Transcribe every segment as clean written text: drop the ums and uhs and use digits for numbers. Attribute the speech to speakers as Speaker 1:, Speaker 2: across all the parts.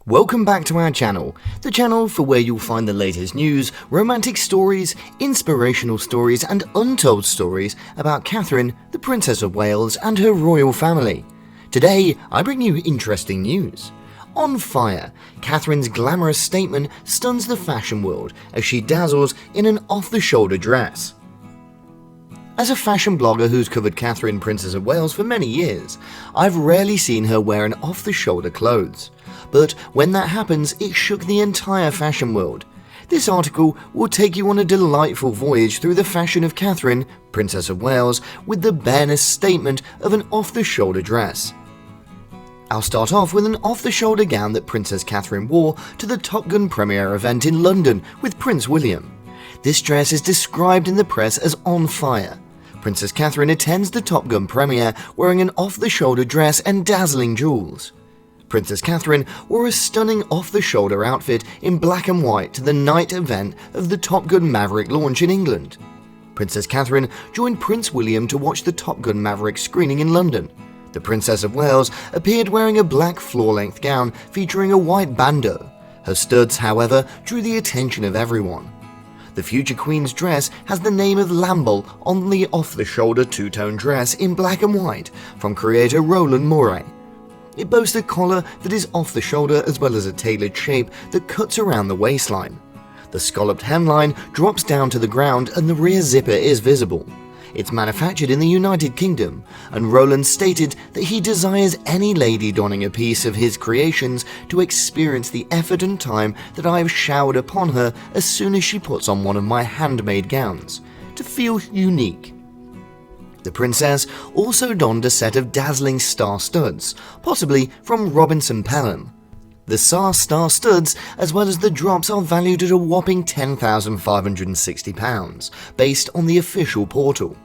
Speaker 1: Welcome back to our channel, the channel for where you'll find the latest news, romantic stories, inspirational stories and untold stories about Catherine, the Princess of Wales and her royal family. Today, I bring you interesting news. On fire, Catherine's glamorous statement stuns the fashion world as she dazzles in an off-the-shoulder dress. As a fashion blogger who's covered Catherine, Princess of Wales for many years, I've rarely seen her wearing off-the-shoulder clothes. But when that happens, it shook the entire fashion world. This article will take you on a delightful voyage through the fashion of Catherine, Princess of Wales, with the bareless statement of an off-the-shoulder dress. I'll start off with an off-the-shoulder gown that Princess Catherine wore to the Top Gun premiere event in London with Prince William. This dress is described in the press as on fire. Princess Catherine attends the Top Gun premiere wearing an off-the-shoulder dress and dazzling jewels. Princess Catherine wore a stunning off-the-shoulder outfit in black and white to the night event of the Top Gun Maverick launch in England. Princess Catherine joined Prince William to watch the Top Gun Maverick screening in London. The Princess of Wales appeared wearing a black floor-length gown featuring a white bandeau. Her studs, however, drew the attention of everyone. The future Queen's dress has the name of Lamble on the off-the-shoulder two-tone dress in black and white from creator Roland Mouret. It boasts a collar that is off the shoulder as well as a tailored shape that cuts around the waistline. The scalloped hemline drops down to the ground and the rear zipper is visible. It's manufactured in the United Kingdom, and Roland stated that he desires any lady donning a piece of his creations to experience the effort and time that I have showered upon her as soon as she puts on one of my handmade gowns, to feel unique. The princess also donned a set of dazzling star studs, possibly from Robinson Pelham. The star studs, as well as the drops, are valued at a whopping £10,560, based on the official portal.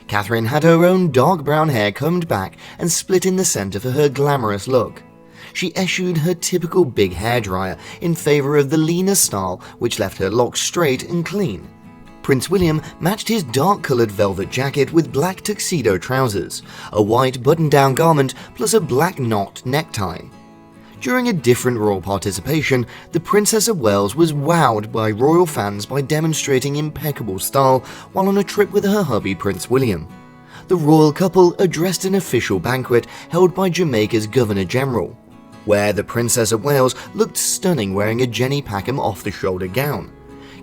Speaker 1: Catherine had her own dark brown hair combed back and split in the centre for her glamorous look. She eschewed her typical big hairdryer in favour of the leaner style, which left her locks straight and clean. Prince William matched his dark-coloured velvet jacket with black tuxedo trousers, a white button-down garment plus a black knot necktie. During a different royal participation, the Princess of Wales was wowed by royal fans by demonstrating impeccable style while on a trip with her hubby Prince William. The royal couple addressed an official banquet held by Jamaica's Governor-General, where the Princess of Wales looked stunning wearing a Jenny Packham off-the-shoulder gown.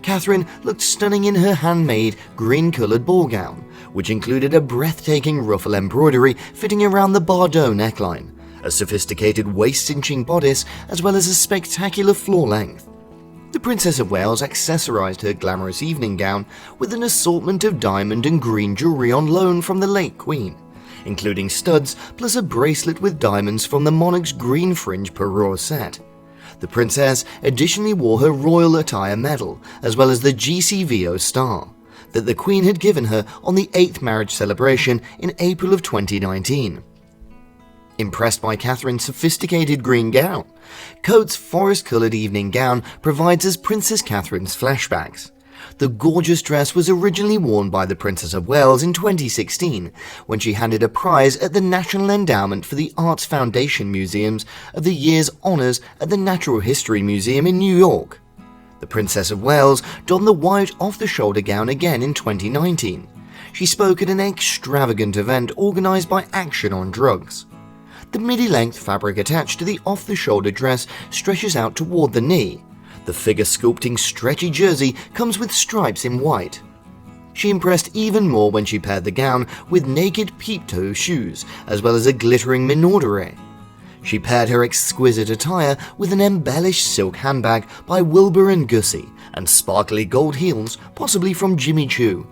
Speaker 1: Catherine looked stunning in her handmade green-coloured ball gown, which included a breathtaking ruffle embroidery fitting around the Bordeaux neckline, a sophisticated waist-cinching bodice, as well as a spectacular floor length. The Princess of Wales accessorised her glamorous evening gown with an assortment of diamond and green jewellery on loan from the late Queen, including studs plus a bracelet with diamonds from the monarch's green fringe parure set. The princess additionally wore her royal attire medal, as well as the GCVO star, that the Queen had given her on the 8th marriage celebration in April of 2019. Impressed by Catherine's sophisticated green gown, Coates' forest-coloured evening gown provides us Princess Catherine's flashbacks. The gorgeous dress was originally worn by the Princess of Wales in 2016 when she handed a prize at the National Endowment for the Arts Foundation Museums of the Year's Honours at the Natural History Museum in New York. The Princess of Wales donned the white off-the-shoulder gown again in 2019. She spoke at an extravagant event organised by Action on Drugs. The midi-length fabric attached to the off-the-shoulder dress stretches out toward the knee. The figure-sculpting stretchy jersey comes with stripes in white. She impressed even more when she paired the gown with naked peep-toe shoes, as well as a glittering menagerie. She paired her exquisite attire with an embellished silk handbag by Wilbur & Gussie and sparkly gold heels, possibly from Jimmy Choo.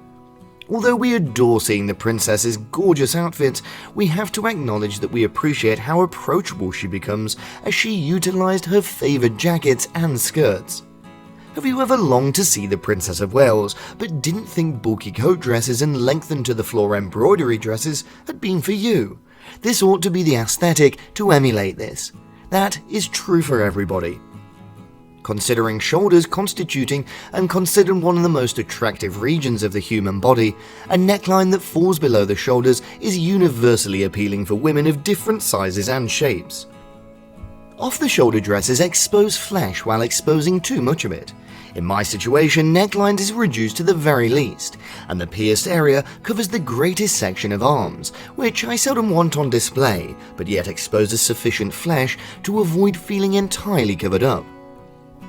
Speaker 1: Although we adore seeing the princess's gorgeous outfits, we have to acknowledge that we appreciate how approachable she becomes as she utilised her favoured jackets and skirts. Have you ever longed to see the Princess of Wales, but didn't think bulky coat dresses and lengthened to the floor embroidery dresses had been for you? This ought to be the aesthetic to emulate this. That is true for everybody. Considering shoulders constituting and considered one of the most attractive regions of the human body, a neckline that falls below the shoulders is universally appealing for women of different sizes and shapes. Off-the-shoulder dresses expose flesh while exposing too much of it. In my situation, necklines is reduced to the very least, and the pierced area covers the greatest section of arms, which I seldom want on display, but yet exposes sufficient flesh to avoid feeling entirely covered up.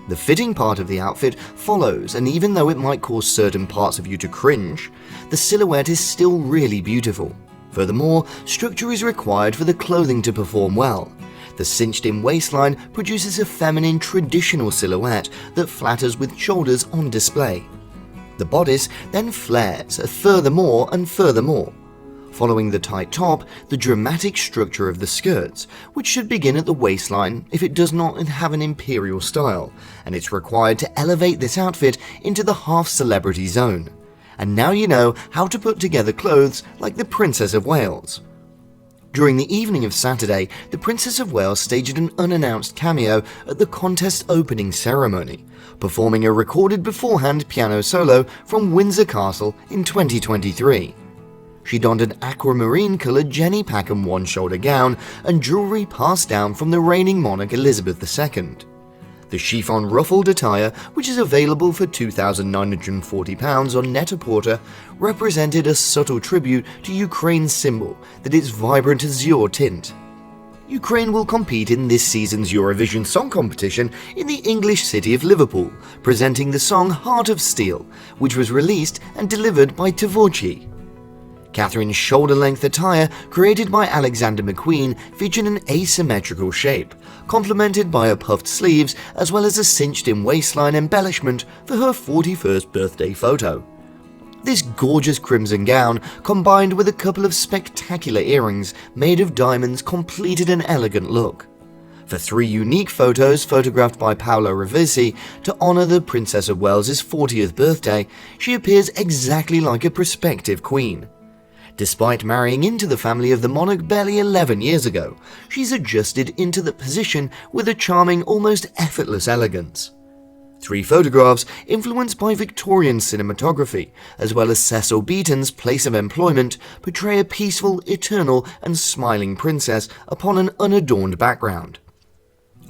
Speaker 1: The fitting part of the outfit follows, and even though it might cause certain parts of you to cringe, the silhouette is still really beautiful. Furthermore, structure is required for the clothing to perform well. The cinched-in waistline produces a feminine traditional silhouette that flatters with shoulders on display. The bodice then flares furthermore and furthermore. Following the tight top, the dramatic structure of the skirts, which should begin at the waistline if it does not have an imperial style, and it's required to elevate this outfit into the half-celebrity zone. And now you know how to put together clothes like the Princess of Wales. During the evening of Saturday, the Princess of Wales staged an unannounced cameo at the contest opening ceremony, performing a recorded beforehand piano solo from Windsor Castle in 2023. She donned an aquamarine-coloured Jenny Packham one-shoulder gown and jewellery passed down from the reigning monarch Elizabeth II. The chiffon ruffled attire, which is available for £2,940 on Net-a-Porter, represented a subtle tribute to Ukraine's symbol that its vibrant azure tint. Ukraine will compete in this season's Eurovision Song Competition in the English city of Liverpool, presenting the song Heart of Steel, which was released and delivered by Tavoci. Catherine's shoulder-length attire, created by Alexander McQueen, featured an asymmetrical shape, complemented by her puffed sleeves as well as a cinched-in waistline embellishment for her 41st birthday photo. This gorgeous crimson gown, combined with a couple of spectacular earrings made of diamonds, completed an elegant look. For 3 unique photos photographed by Paolo Ravisi to honour the Princess of Wales' 40th birthday, she appears exactly like a prospective queen. Despite marrying into the family of the monarch barely 11 years ago, she's adjusted into the position with a charming, almost effortless elegance. 3 photographs influenced by Victorian cinematography, as well as Cecil Beaton's Place of Employment, portray a peaceful, eternal and smiling princess upon an unadorned background.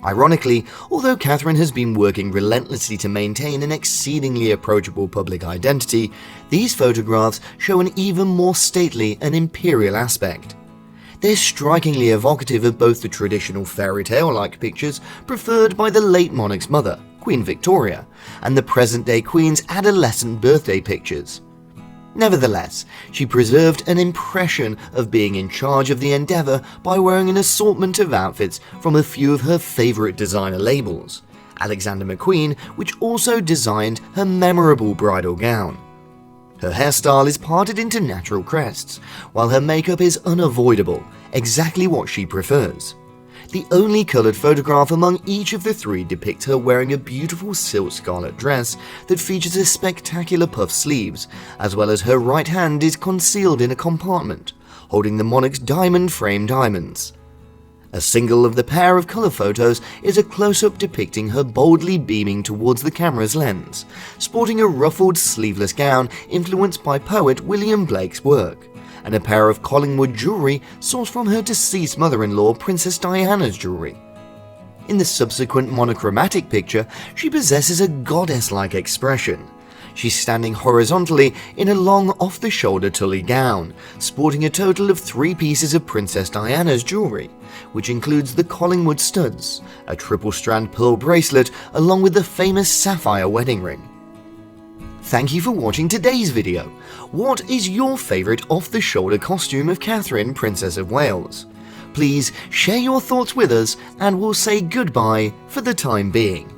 Speaker 1: Ironically, although Catherine has been working relentlessly to maintain an exceedingly approachable public identity, these photographs show an even more stately and imperial aspect. They're strikingly evocative of both the traditional fairy tale-like pictures preferred by the late monarch's mother, Queen Victoria, and the present-day Queen's adolescent birthday pictures. Nevertheless, she preserved an impression of being in charge of the endeavour by wearing an assortment of outfits from a few of her favourite designer labels, Alexander McQueen, which also designed her memorable bridal gown. Her hairstyle is parted into natural crests, while her makeup is unavoidable, exactly what she prefers. The only coloured photograph among each of the 3 depicts her wearing a beautiful silk scarlet dress that features a spectacular puff sleeves, as well as her right hand is concealed in a compartment, holding the monarch's diamond-framed diamonds. A single of the pair of colour photos is a close-up depicting her boldly beaming towards the camera's lens, sporting a ruffled sleeveless gown influenced by poet William Blake's work, and a pair of Collingwood jewellery sourced from her deceased mother-in-law Princess Diana's jewellery. In the subsequent monochromatic picture, she possesses a goddess-like expression. She's standing horizontally in a long off-the-shoulder tulle gown, sporting a total of 3 pieces of Princess Diana's jewellery, which includes the Collingwood studs, a triple-strand pearl bracelet, along with the famous sapphire wedding ring. Thank you for watching today's video. What is your favourite off-the-shoulder costume of Catherine, Princess of Wales? Please share your thoughts with us and we'll say goodbye for the time being.